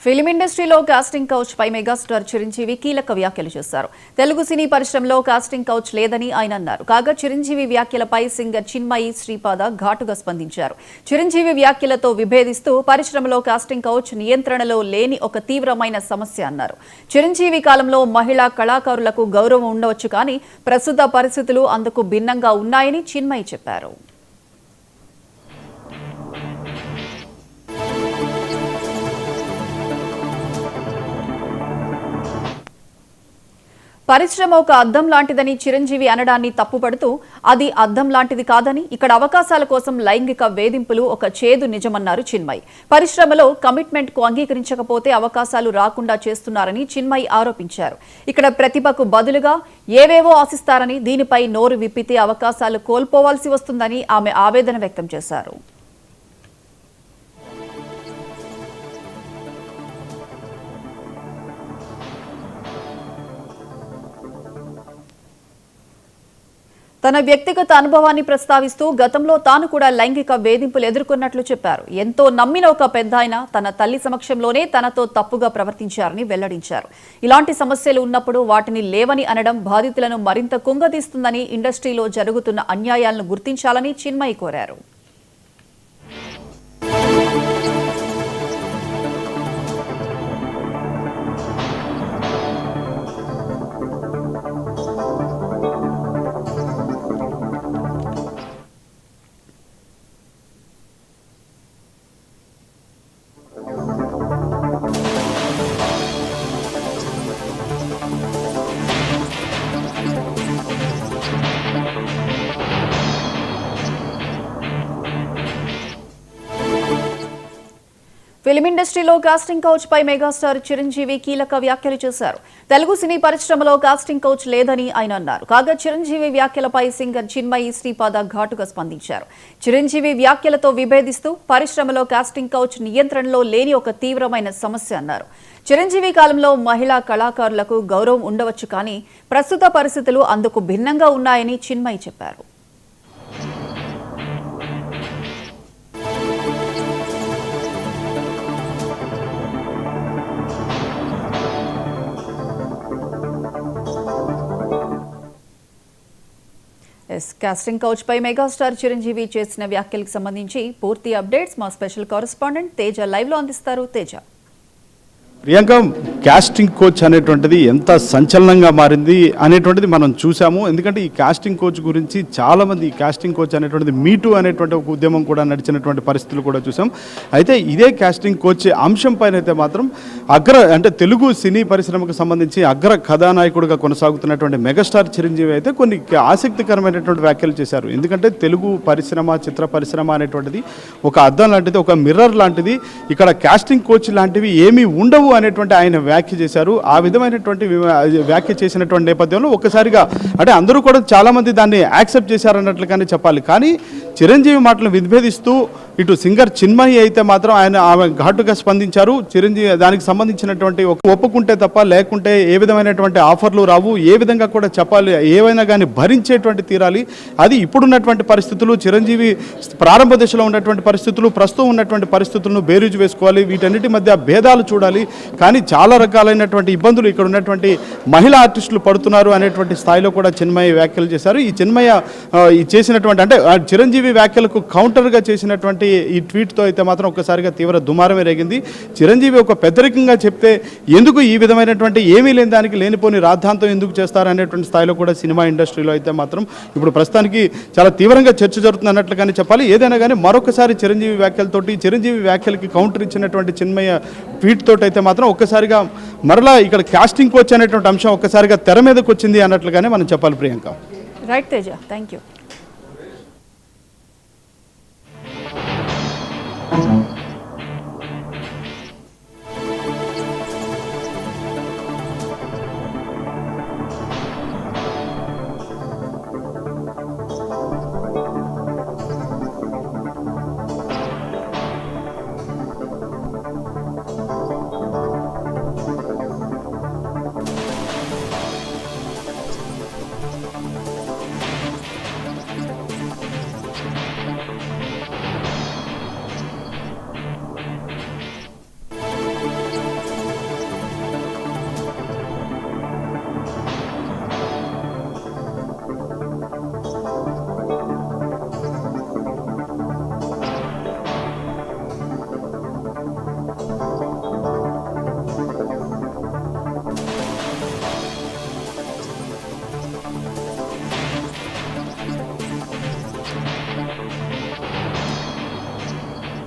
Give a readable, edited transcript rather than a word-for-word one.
Film ఇండస్ట్రీలో casting couch పై megastar Chiranjeevi కీలక వ్యాఖ్యలు చేశారు. తెలుగు సినీ పరిశ్రమలో కాస్టింగ్ కౌచ్ లేదని ఆయన అన్నారు. కాగా చిరంజీవి వ్యాఖ్యలపై సింగర్ చిన్మయి శ్రీపాద ఘాటుగా స్పందించారు. చిరంజీవి వ్యాఖ్యలతో విభేదిస్తూ పరిశ్రమలో కాస్టింగ్ కౌచ్ నియంత్రణలో లేని ఒక తీవ్రమైన సమస్య అన్నారు. చిరంజీవి కాలంలో మహిళా కళాకారులకు గౌరవం ఉండవచ్చు, కానీ ప్రస్తుత పరిస్థితులు అందుకు భిన్నంగా ఉన్నాయని చిన్మయి చెప్పారు. పరిశ్రమ ఒక అద్దం లాంటిదని చిరంజీవి అనడాన్ని తప్పుపడుతూ అది అద్దం లాంటిది కాదని, ఇక్కడ అవకాశాల కోసం లైంగిక వేధింపులు ఒక చేదు నిజమన్నారు చిన్మయి. పరిశ్రమలో కమిట్మెంట్ కు అంగీకరించకపోతే అవకాశాలు రాకుండా చేస్తున్నారని చిన్మయి ఆరోపించారు. ఇక్కడ ప్రతిభకు బదులుగా ఏవేవో ఆశిస్తారని, దీనిపై నోరు విప్పితే అవకాశాలు కోల్పోవాల్సి వస్తుందని ఆమె ఆవేదన వ్యక్తం చేశారు. తన వ్యక్తిగత అనుభవాన్ని ప్రస్తావిస్తూ గతంలో తాను కూడా లైంగిక వేధింపులు ఎదుర్కొన్నట్లు చెప్పారు. ఎంతో నమ్మిన ఒక పెద్దాయన తన తల్లి సమక్షంలోనే తనతో తప్పుగా ప్రవర్తించారని వెల్లడించారు. ఇలాంటి సమస్యలు ఉన్నప్పుడు వాటిని లేవని అనడం బాధితులను మరింత కుంగదీస్తుందని, ఇండస్ట్రీలో జరుగుతున్న అన్యాయాలను గుర్తించాలని చిన్మయి కోరారు. ఫిల్మ్ ఇండస్ట్రీలో కాస్టింగ్ కౌచ్ పై మెగాస్టార్ చిరంజీవి కీలక వ్యాఖ్యలు చేశారు. తెలుగు సినీ పరిశ్రమలో కాస్టింగ్ కౌచ్ లేదని ఆయన అన్నారు. కాగా చిరంజీవి వ్యాఖ్యలపై సింగర్ చిన్మయి శ్రీపాద ఘాటుగా స్పందించారు. చిరంజీవి వ్యాఖ్యలతో విభేదిస్తూ పరిశ్రమలో కాస్టింగ్ కౌచ్ నియంత్రణలో లేని ఒక తీవ్రమైన సమస్య అన్నారు. చిరంజీవి కాలంలో మహిళా కళాకారులకు గౌరవం ఉండవచ్చు, కానీ ప్రస్తుత పరిస్థితులు అందుకు భిన్నంగా ఉన్నాయని చిన్మయి చెప్పారు. కాస్టింగ్ కౌచ్ పై మెగాస్టార్ చిరంజీవి చేసిన వ్యాఖ్యలకు సంబంధించి పూర్తి అప్డేట్స్ మా స్పెషల్ కరెస్పాండెంట్ తేజ లైవ్ లో అందిస్తారు. తేజ, ప్రియాంక, కాస్టింగ్ కోచ్ అనేటువంటిది ఎంత సంచలనంగా మారింది అనేటువంటిది మనం చూసాము. ఎందుకంటే ఈ కాస్టింగ్ కోచ్ గురించి చాలామంది ఈ కాస్టింగ్ కోచ్ అనేటువంటిది మీటూ అనేటువంటి ఒక ఉద్యమం కూడా నడిచినటువంటి పరిస్థితులు కూడా చూసాం. అయితే ఇదే కాస్టింగ్ కోచ్ అంశం పైన అయితే మాత్రం అంటే తెలుగు సినీ పరిశ్రమకు సంబంధించి అగ్ర కథానాయకుడిగా కొనసాగుతున్నటువంటి మెగాస్టార్ చిరంజీవి అయితే కొన్ని ఆసక్తికరమైనటువంటి వ్యాఖ్యలు చేశారు. ఎందుకంటే తెలుగు పరిశ్రమ, చిత్ర పరిశ్రమ అనేటువంటిది ఒక అద్దం లాంటిది, ఒక మిర్రర్ లాంటిది. ఇక్కడ కాస్టింగ్ కోచ్ లాంటివి ఏమీ ఉండవు అనేటువంటి ఆయన వ్యాఖ్య చేశారు. ఆ విధమైనటువంటి వ్యాఖ్య చేసినటువంటి నేపథ్యంలో ఒక్కసారిగా అంటే అందరూ కూడా చాలా మంది దాన్ని యాక్సెప్ట్ చేశారన్నట్లుగానే చెప్పాలి. కానీ చిరంజీవి మాటలను విభేదిస్తూ ఇటు సింగర్ చిన్మయి అయితే మాత్రం ఆమె ఘాటుగా స్పందించారు. చిరంజీవి దానికి సంబంధించినటువంటి ఒప్పుకుంటే తప్ప లేకుంటే ఏ విధమైనటువంటి ఆఫర్లు రావు, ఏ విధంగా కూడా చెప్పాలి, ఏవైనా కానీ భరించేటువంటి తీరాలి. అది ఇప్పుడున్నటువంటి పరిస్థితులు, చిరంజీవి ప్రారంభ దశలో ఉన్నటువంటి పరిస్థితులు, ప్రస్తుతం ఉన్నటువంటి పరిస్థితులను బేరీజు వేసుకోవాలి, వీటన్నిటి మధ్య భేదాలు చూడాలి. కానీ చాలా రకాలైనటువంటి ఇబ్బందులు ఇక్కడ ఉన్నటువంటి మహిళా ఆర్టిస్టులు పడుతున్నారు అనేటువంటి స్థాయిలో కూడా చిన్మయి వ్యాఖ్యలు చేశారు. ఈ చిన్మయ చేసినటువంటి అంటే చిరంజీవి వ్యాఖ్యలకు కౌంటర్గా చేసినటువంటి ఈ ట్వీట్తో అయితే మాత్రం ఒక్కసారిగా తీవ్ర దుమారమే రేగింది. చిరంజీవి ఒక పెద్దరికంగా చెప్తే ఎందుకు ఈ విధమైనటువంటి ఏమీ లేని దానికి లేనిపోని రాద్ధాంతం ఎందుకు చేస్తారు అనేటువంటి స్థాయిలో కూడా సినిమా ఇండస్ట్రీలో అయితే మాత్రం ఇప్పుడు ప్రస్తుతానికి చాలా తీవ్రంగా చర్చ జరుగుతుంది అన్నట్లుగానే చెప్పాలి. ఏదైనా కానీ మరొకసారి చిరంజీవి వ్యాఖ్యలతోటి, చిరంజీవి వ్యాఖ్యలకి కౌంటర్ ఇచ్చినటువంటి చిన్మయ ట్వీట్ తోటి అయితే మాత్రం ఒక్కసారిగా మరలా ఇక్కడ కాస్టింగ్ కోచ్ అనేటువంటి అంశం ఒక్కసారిగా తెర మీదకి వచ్చింది అన్నట్లుగానే మనం చెప్పాలి. Priyanka, right Teja, thank you.